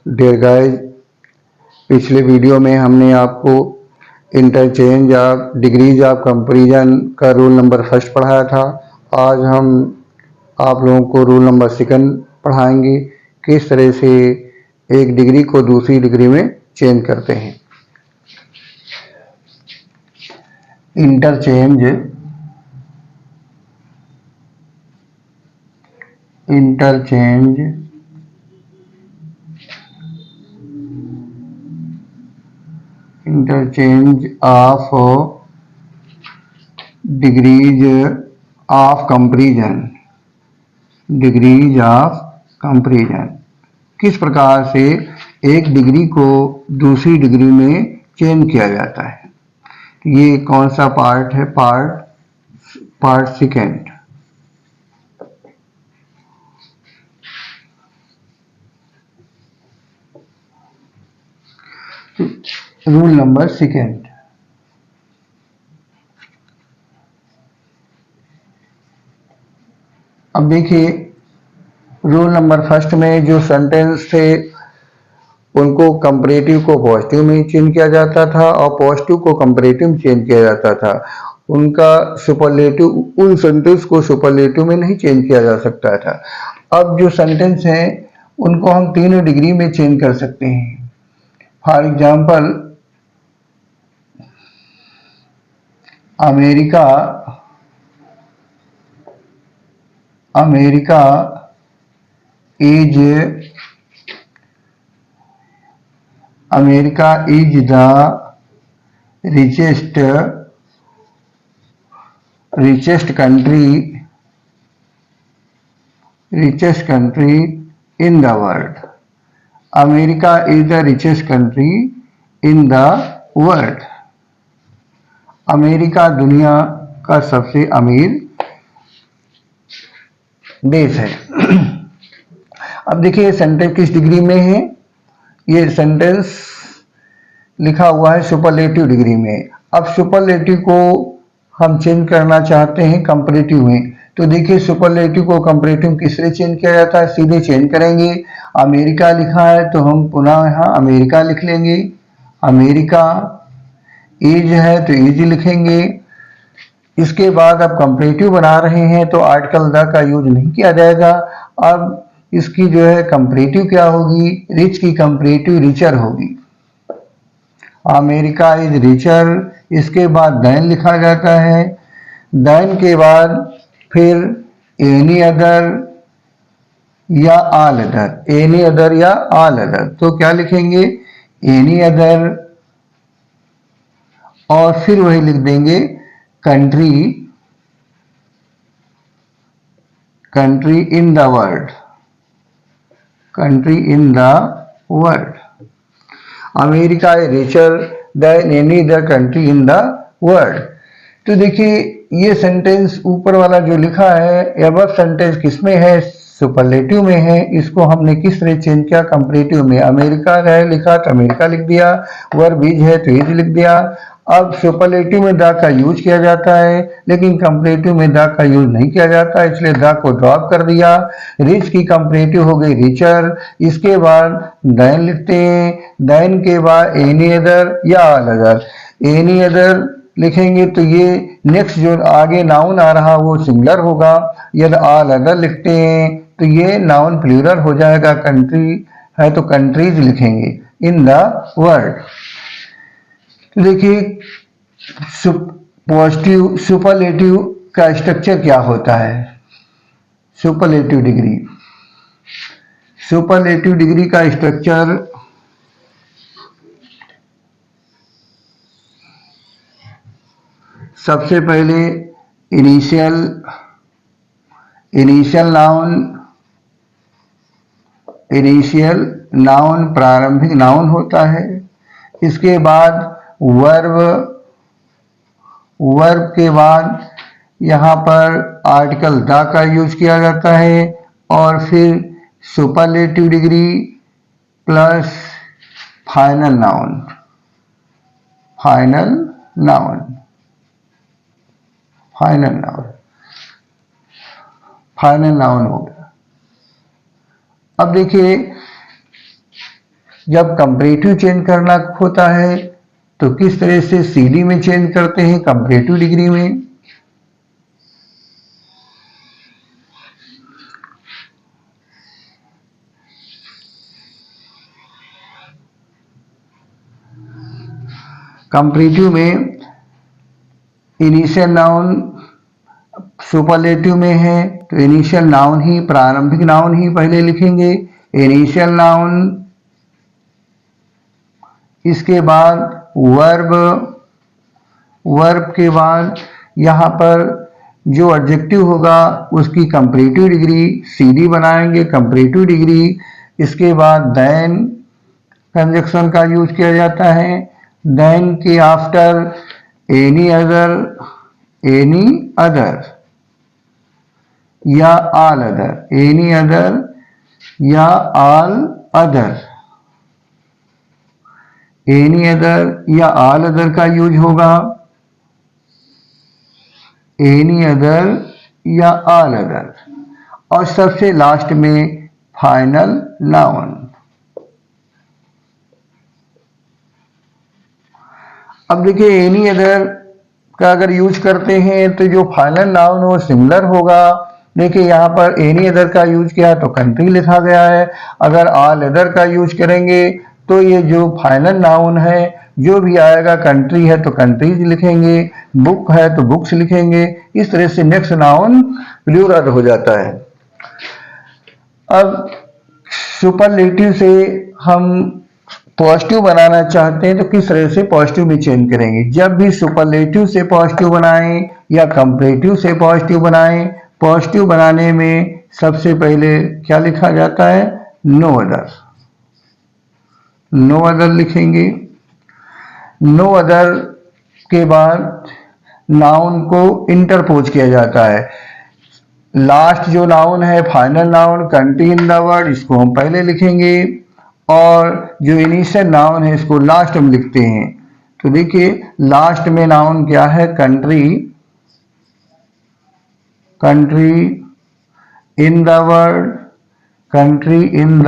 Dear guys, पिछले video में हमने आपको interchange of degrees of comparison का रूल नंबर फर्स्ट पढ़ाया था। आज हम आप लोगों को रूल नंबर सेकंड पढ़ाएंगे, किस तरह से एक डिग्री को दूसरी डिग्री में चेंज करते हैं। Interchange of degrees of comparison किस प्रकार से एक डिग्री को दूसरी डिग्री में चेंज किया जाता है। ये कौन सा पार्ट है? Part second. Rule number second. अब देखिए, रूल नंबर फर्स्ट में जो सेंटेंस थे उनको कंपैरेटिव को पॉजिटिव में चेंज किया जाता था और पॉजिटिव को कंपैरेटिव में चेंज किया जाता था। उनका सुपरलेटिव, उन सेंटेंस को सुपरलेटिव में नहीं चेंज किया जा सकता था। अब जो सेंटेंस हैं उनको हम तीनों डिग्री में चेंज कर सकते हैं। For example, America is the richest country in the world. America is the richest country in the world. America दुनिया का सबसे अमीर देश है। अब देखिए ये सेंटेंस किस डिग्री में है। ये सेंटेंस लिखा हुआ है सुपरलेटिव डिग्री में। अब सुपरलेटिव को हम चेंज करना चाहते हैं कंपैरेटिव में, तो देखिए सुपरलेटिव को कंपैरेटिव किस तरह चेंज किया जाता है। सीधे चेंज करेंगे। अमेरिका लिखा है तो हम पुनः यहाँ अमेरिका लिख लेंगे। अमेरिका, इज है तो इज लिखेंगे। इसके बाद अब कंपैरेटिव बना रहे हैं तो आर्टिकल द का यूज नहीं किया जाएगा। अब इसकी जो है कंपैरेटिव क्या होगी? रिच की कंपैरेटिव रिचर होगी। America is richer. इसके बाद देन लिखा जाता है। देन के बाद फिर एनी अदर या ऑल अदर। एनी अदर या ऑल अदर, तो क्या लिखेंगे? एनी अदर, और फिर वही लिख देंगे country in the world. America is richer than any other country in the world. तो देखिए ये सेंटेंस ऊपर वाला जो लिखा है, एबव सेंटेंस किसमें है? सुपरलेटिव में है। इसको हमने किस तरह चेंज किया? कंपैरेटिव में। अमेरिका है लिखा तो अमेरिका लिख दिया, वर्ब इज है तो इज लिख दिया। अब सुपरलेटिव में द का यूज किया जाता है, लेकिन कंपैरेटिव में द का यूज नहीं किया जाता, इसलिए द को ड्रॉप कर दिया। रिच की कंपैरेटिव हो गई रिचर। इसके बाद देन लिखते हैं। देन के बाद एनी अदर या ऑल अदर। एनी अदर लिखेंगे तो ये नेक्स्ट जो आगे नाउन आ रहा वो सिंगुलर होगा। यदि ऑल अदर लिखते हैं तो ये नाउन प्लूरल हो जाएगा। कंट्री है तो कंट्रीज लिखेंगे इन द वर्ल्ड। देखिए पॉजिटिव सुपरलेटिव का स्ट्रक्चर क्या होता है। सुपरलेटिव डिग्री का स्ट्रक्चर सबसे पहले इनिशियल नाउन प्रारंभिक नाउन होता है। इसके बाद वर्ब के बाद यहाँ पर आर्टिकल द का यूज किया जाता है, और फिर superlative degree plus final noun हो गया। अब देखिए जब कंपैरेटिव चेंज करना होता है तो किस तरह से सीडी में चेंज करते हैं, कंपैरेटिव डिग्री में। कंपैरेटिव में इनिशियल नाउन सुपरलेटिव में है तो इनिशियल नाउन ही, प्रारंभिक नाउन ही पहले लिखेंगे, इनिशियल नाउन, इसके बाद वर्ब, वर्ब के बाद यहाँ पर जो एडजेक्टिव होगा उसकी कंपैरेटिव डिग्री सीडी बनाएंगे, कंपैरेटिव डिग्री। इसके बाद देन कंजक्शन का यूज किया जाता है, देन के after any other, any other या ऑल अदर, एनी अदर या ऑल अदर, एनी अदर या ऑल अदर का यूज होगा, एनी अदर या ऑल अदर। और सबसे लास्ट में फाइनल नाउन। अब देखिए एनी अदर का अगर यूज करते हैं तो जो फाइनल नाउन वो सिमिलर होगा। देखिए यहाँ पर एनी अदर का यूज किया तो कंट्री लिखा गया है, अगर ऑल अदर का यूज करेंगे तो ये जो फाइनल नाउन है जो भी आएगा, कंट्री है तो कंट्रीज लिखेंगे, बुक है तो बुक्स लिखेंगे। इस तरह से नेक्स्ट नाउन प्लूरल हो जाता है। अब सुपरलेटिव से हम पॉजिटिव बनाना चाहते हैं तो किस तरह से पॉजिटिव में चेंज करेंगे। जब भी सुपरलेटिव से पॉजिटिव बनाएं या कंपैरेटिव से पॉजिटिव बनाएं, पॉजिटिव बनाने में सबसे पहले क्या लिखा जाता है, नो अदर, नो अदर लिखेंगे। नो अदर के बाद नाउन को इंटरपोज किया जाता है। लास्ट जो नाउन है final noun, country in the word, इसको हम पहले लिखेंगे और जो इनिशियल नाउन है इसको लास्ट में लिखते हैं। तो देखिए लास्ट में नाउन क्या है, country, country in the word, country in the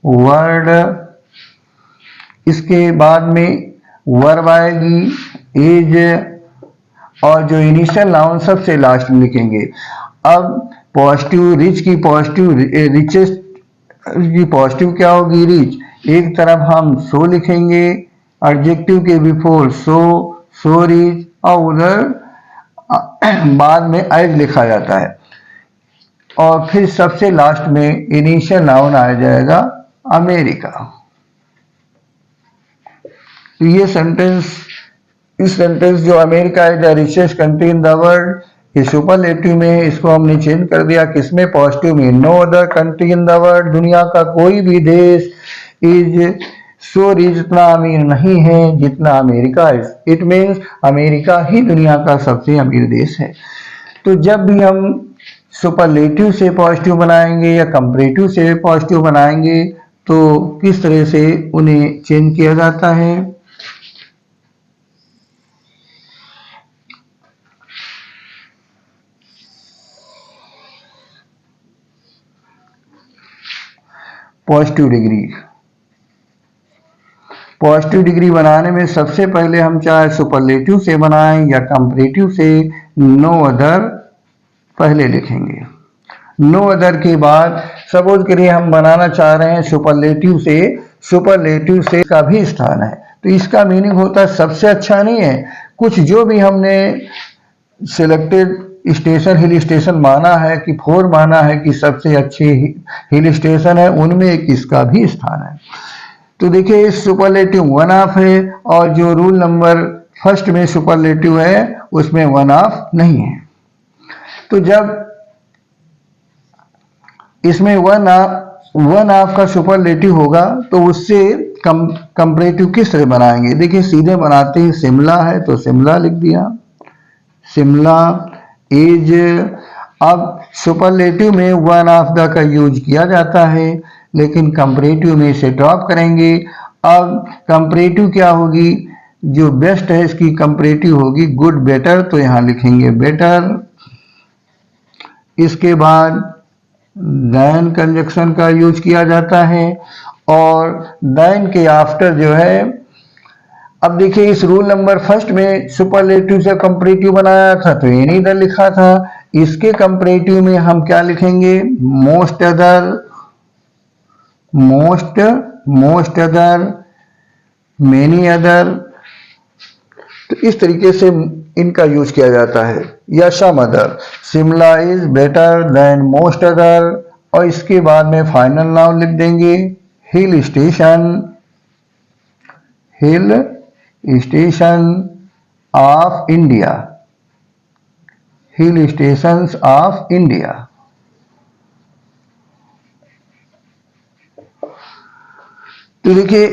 word. इसके बाद में वर्ब आएगी, इज, और जो इनिशियल नाउन सबसे लास्ट में लिखेंगे। अब पॉजिटिव, रिच की पॉजिटिव, रिचेस्ट की पॉजिटिव क्या होगी, रिच। एक तरफ हम सो लिखेंगे, एडजेक्टिव के बिफोर सो, सो रिच, और उधर बाद में एज लिखा जाता है। और फिर सबसे लास्ट में इनिशियल नाउन आ जाएगा अमेरिका। तो ये सेंटेंस, इस सेंटेंस जो America is the richest country in the world, ये सुपरलेटिव में है, इसको हमने चेंज कर दिया किसमें, पॉजिटिव में। No other country in the world, दुनिया का कोई भी देश, इज सो रिच, इतना अमीर नहीं है जितना अमेरिका है। इट मीन्स अमेरिका ही दुनिया का सबसे अमीर देश है। तो जब भी हम सुपरलेटिव से पॉजिटिव बनाएंगे या कंपैरेटिव से पॉजिटिव बनाएंगे तो किस तरह से उन्हें चेंज किया जाता है। पॉजिटिव डिग्री, पॉजिटिव डिग्री बनाने में सबसे पहले हम चाहे सुपरलेटिव से बनाएं या कंपैरेटिव से, नो अदर पहले लिखेंगे। नो अदर के बाद सपोज करिए हम बनाना चाह रहे हैं सुपरलेटिव से, सुपरलेटिव से का भी स्थान है तो इसका मीनिंग होता है सबसे अच्छा नहीं है, कुछ जो भी हमने सिलेक्टेड स्टेशन, हिल स्टेशन माना है कि 4 माना है कि सबसे अच्छे हिल स्टेशन है, उनमें एक इसका भी स्थान है। तो देखिए सुपरलेटिव वन ऑफ है और जो रूल नंबर फर्स्ट में सुपरलेटिव है उसमें वन ऑफ नहीं है। तो जब इसमें वन ऑफ का सुपरलेटिव होगा तो उससे कंपैरेटिव किस तरह बनाएंगे। देखिए सीधे बनाते ही शिमला है तो शिमला लिख दिया, शिमला इज। अब सुपरलेटिव में वन ऑफ द का यूज किया जाता है लेकिन कंपैरेटिव में इसे ड्रॉप करेंगे। अब कंपैरेटिव क्या होगी, जो बेस्ट है इसकी कंपैरेटिव होगी गुड, बेटर, तो यहां लिखेंगे बेटर। इसके बाद देन कंजक्शन का यूज किया जाता है और देन के आफ्टर जो है, अब देखिए इस रूल नंबर फर्स्ट में सुपरलेटिव से कंपैरेटिव बनाया था तो एनी अदर लिखा था। इसके कंपैरेटिव में हम क्या लिखेंगे, most other, most other, many other. तो इस तरीके से इनका यूज किया जाता है। या some other, Shimla is better than most other, और इसके बाद में फाइनल नाउन लिख देंगे hill station, hill station of India, hill stations of India. तो देखिए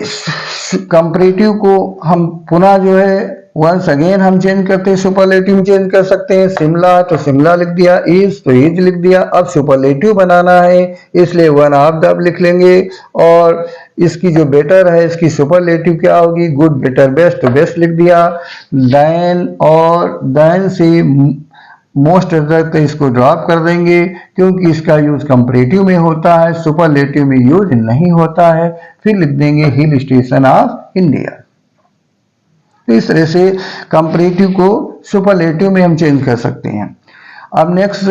कंपैरेटिव को हम पुनः जो है वंस अगेन हम चेंज करते हैं, सुपरलेटिव चेंज कर सकते हैं। शिमला तो शिमला लिख दिया, इज तो इज लिख दिया। अब सुपरलेटिव बनाना है इसलिए वन ऑफ द लिख लेंगे, और इसकी जो बेटर है इसकी सुपरलेटिव क्या होगी, गुड, बेटर, बेस्ट, तो बेस्ट लिख दिया। देन और देन से मोस्ट अदर तो इसको ड्रॉप कर देंगे क्योंकि इसका यूज कंपैरेटिव में होता है, सुपरलेटिव में यूज नहीं होता है। फिर लिख देंगे हिल स्टेशन ऑफ इंडिया। तो इस तरह से कंपैरेटिव को सुपरलेटिव में हम चेंज कर सकते हैं। अब नेक्स्ट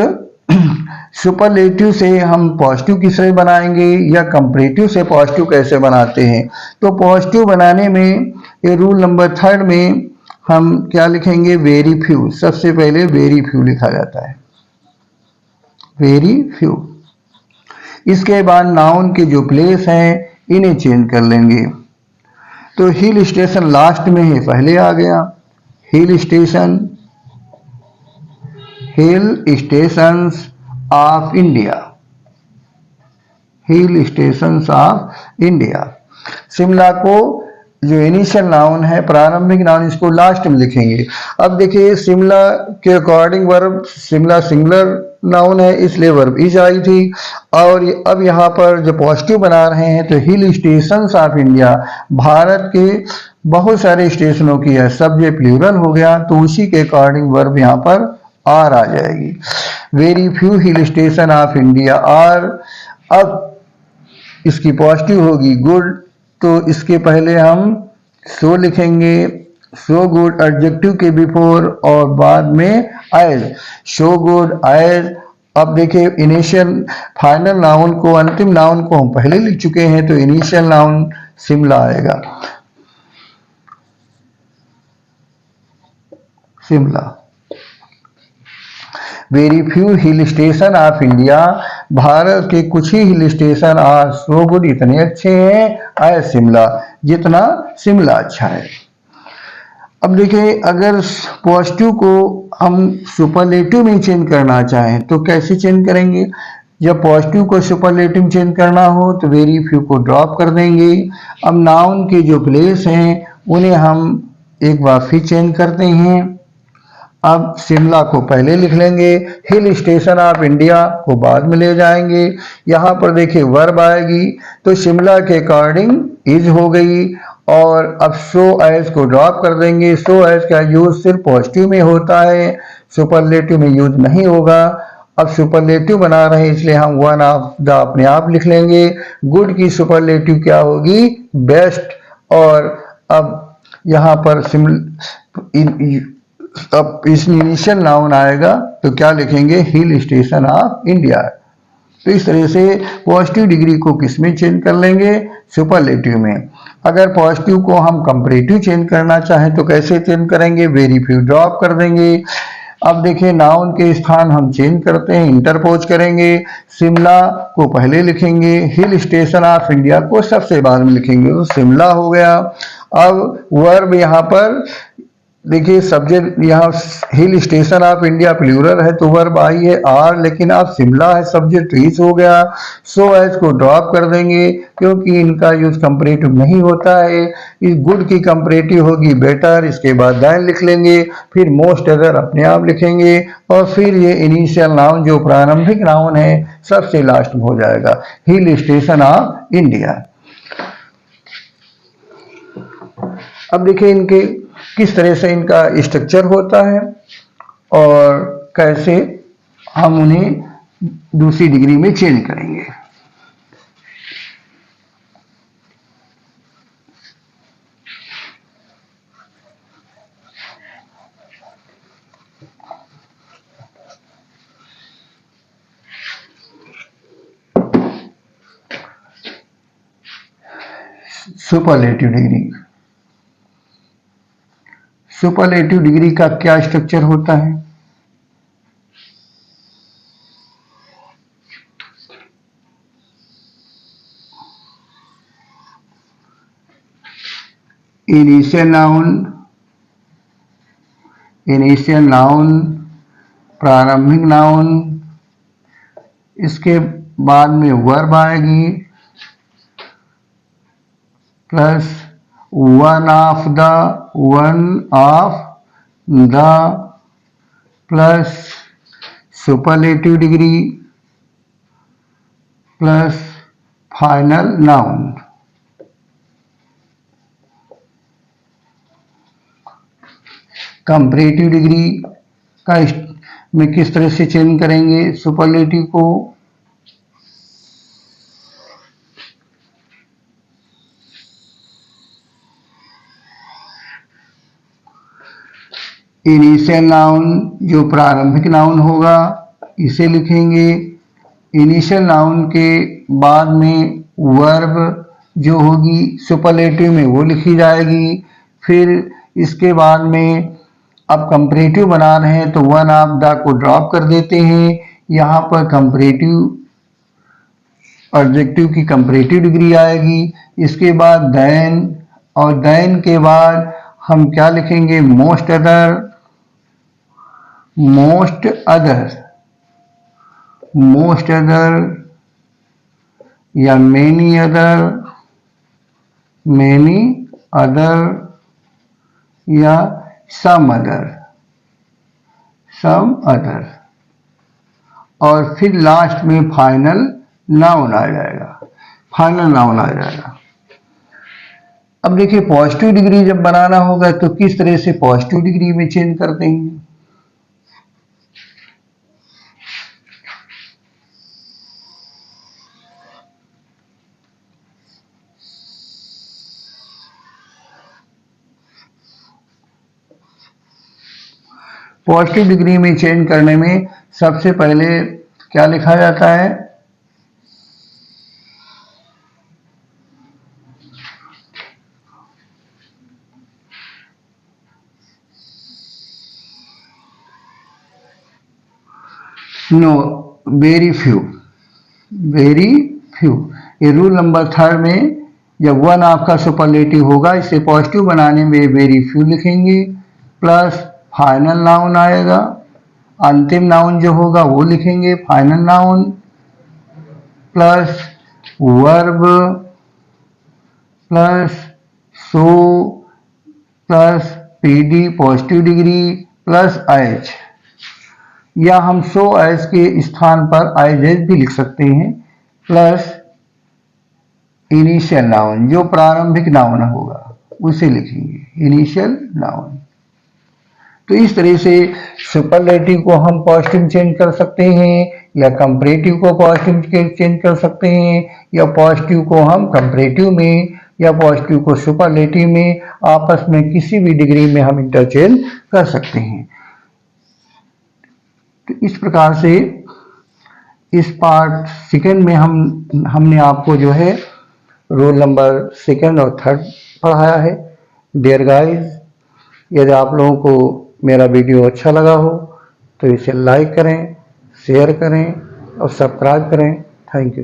सुपरलेटिव से हम पॉजिटिव किस तरह बनाएंगे या कंपैरेटिव से पॉजिटिव कैसे बनाते हैं। तो पॉजिटिव बनाने में ये रूल नंबर थर्ड में हम क्या लिखेंगे, वेरी फ्यू। सबसे पहले वेरी फ्यू लिखा जाता है, वेरी फ्यू। इसके बाद नाउन के जो प्लेस हैं इन्हें चेंज कर लेंगे। तो हिल स्टेशन लास्ट में है, पहले आ गया हिल station, hill stations of India, hill stations of India. Shimla को जो इनिशियल नाउन है, प्रारंभिक नाउन, इसको लास्ट में लिखेंगे। अब देखिए शिमला के according verb, Shimla singular noun है इसलिए वर्ब इज आई थी। और अब यहाँ पर जो पॉजिटिव बना रहे हैं तो हिल स्टेशंस ऑफ इंडिया, भारत के बहुत सारे स्टेशनों की है, सब्जेक्ट प्लूरल हो गया तो उसी के अकॉर्डिंग वर्ब यहाँ पर आर आ जाएगी। Very few hill station of India are. अब इसकी पॉजिटिव होगी गुड, तो इसके पहले हम सो लिखेंगे, सो गुड एडजेक्टिव के बिफोर, और बाद में एज, सो गुड एज। अब देखिए इनिशियल फाइनल नाउन को, अंतिम नाउन को हम पहले लिख चुके हैं तो इनिशियल नाउन शिमला आएगा, Shimla. Very few hill station of India, Bharat के कुछ ही hill station are so good, इतने अच्छे हैं एज शिमला, जितना शिमला अच्छा है। अब देखिए अगर पॉजिटिव को हम सुपरलेटिव में चेंज करना चाहें तो कैसे चेंज करेंगे। जब पॉजिटिव को सुपरलेटिव चेंज करना हो तो वेरी फ्यू को ड्रॉप कर देंगे। अब नाउन के जो प्लेस हैं उन्हें हम एक बार फिर चेंज करते हैं। अब शिमला को पहले लिख लेंगे, हिल स्टेशन ऑफ इंडिया को बाद में ले जाएंगे। यहाँ पर देखिए वर्ब आएगी तो शिमला के अकॉर्डिंग इज हो गई, और अब सो एज को ड्रॉप कर देंगे। सो एज का यूज सिर्फ पॉजिटिव में होता है, सुपरलेटिव में यूज नहीं होगा। अब सुपरलेटिव बना रहे हैं इसलिए हम वन ऑफ द अपने आप लिख लेंगे। गुड की सुपरलेटिव क्या होगी, बेस्ट। और अब यहाँ पर अब इस इनिशियल नाउन आएगा तो क्या लिखेंगे, हिल स्टेशन ऑफ इंडिया। तो इस तरह से पॉजिटिव डिग्री को किस में चेंज कर लेंगे, सुपरलेटिव में। अगर पॉजिटिव को हम कंपैरेटिव चेंज करना चाहें तो कैसे चेंज करेंगे, वेरी फ्यू ड्रॉप कर देंगे। अब देखिए नाउन के स्थान हम चेंज करते हैं, इंटरपोज करेंगे। शिमला को पहले लिखेंगे, हिल स्टेशन ऑफ इंडिया को सबसे बाद में लिखेंगे, तो शिमला हो गया। अब वर्ब यहाँ पर देखिए सब्जेक्ट, यहाँ hill station of India plural है तो वर्ब आई है आर, लेकिन अब शिमला है सब्जेक्ट इज हो गया। सो एज को ड्रॉप कर देंगे क्योंकि इनका यूज कंपैरेटिव नहीं होता है। इस गुड की कंपैरेटिव होगी बेटर, इसके बाद देन लिख लेंगे, फिर मोस्ट अदर अपने आप लिखेंगे, और फिर ये इनिशियल नाउन जो प्रारंभिक नाउन है सबसे लास्ट में हो जाएगा, हिल स्टेशन ऑफ इंडिया। अब देखिए इनके किस तरह से इनका स्ट्रक्चर होता है और कैसे हम उन्हें दूसरी डिग्री में चेंज करेंगे। Superlative degree. सुपरलेटिव डिग्री का क्या स्ट्रक्चर होता है? इनिशियल नाउन, प्रारंभिक नाउन, इसके बाद में वर्ब आएगी, plus one of the, plus superlative degree, plus final noun. Comparative degree का में किस तरह से चेंज करेंगे सुपरलेटिव को? इनिशियल नाउन जो प्रारंभिक नाउन होगा इसे लिखेंगे। इनिशियल नाउन के बाद में वर्ब जो होगी सुपरलेटिव में वो लिखी जाएगी। फिर इसके बाद में अब कंपैरेटिव बना रहे हैं तो वन ऑफ द को ड्रॉप कर देते हैं। यहाँ पर कंपैरेटिव एडजेक्टिव की कंपैरेटिव डिग्री आएगी। इसके बाद देन, और देन के बाद हम क्या लिखेंगे? मोस्ट अदर या मेनी अदर या सम अदर, और फिर लास्ट में फाइनल नाउन आ जाएगा। अब देखिए पॉजिटिव डिग्री जब बनाना होगा तो किस तरह से पॉजिटिव डिग्री में चेंज करते हैं। पॉजिटिव डिग्री में चेंज करने में सबसे पहले क्या लिखा जाता है? No, very few. ये रूल नंबर 3 में जब वन आपका सुपरलेटिव होगा इसे पॉजिटिव बनाने में वेरी फ्यू लिखेंगे, प्लस फाइनल नाउन आएगा। अंतिम नाउन जो होगा वो लिखेंगे final noun, plus verb, plus so, plus PD positive degree, plus H, या हम सो एज के स्थान पर एज भी लिख सकते हैं, प्लस इनिशियल नाउन जो प्रारंभिक नाउन होगा उसे लिखेंगे इनिशियल नाउन। तो इस तरह से सुपरलेटिव को हम पॉजिटिव चेंज कर सकते हैं, या कंपैरेटिव को पॉजिटिव चेंज कर सकते हैं, या पॉजिटिव को हम कंपैरेटिव में या पॉजिटिव को सुपरलेटिव में आपस में किसी भी डिग्री में हम इंटरचेंज कर सकते हैं। तो इस प्रकार से इस पार्ट सेकंड में हमने आपको जो है रोल नंबर 2 और 3 पढ़ाया है। डियर गाइस, यदि आप लोगों को मेरा वीडियो अच्छा लगा हो तो इसे लाइक करें, शेयर करें और सब्सक्राइब करें। Thank you.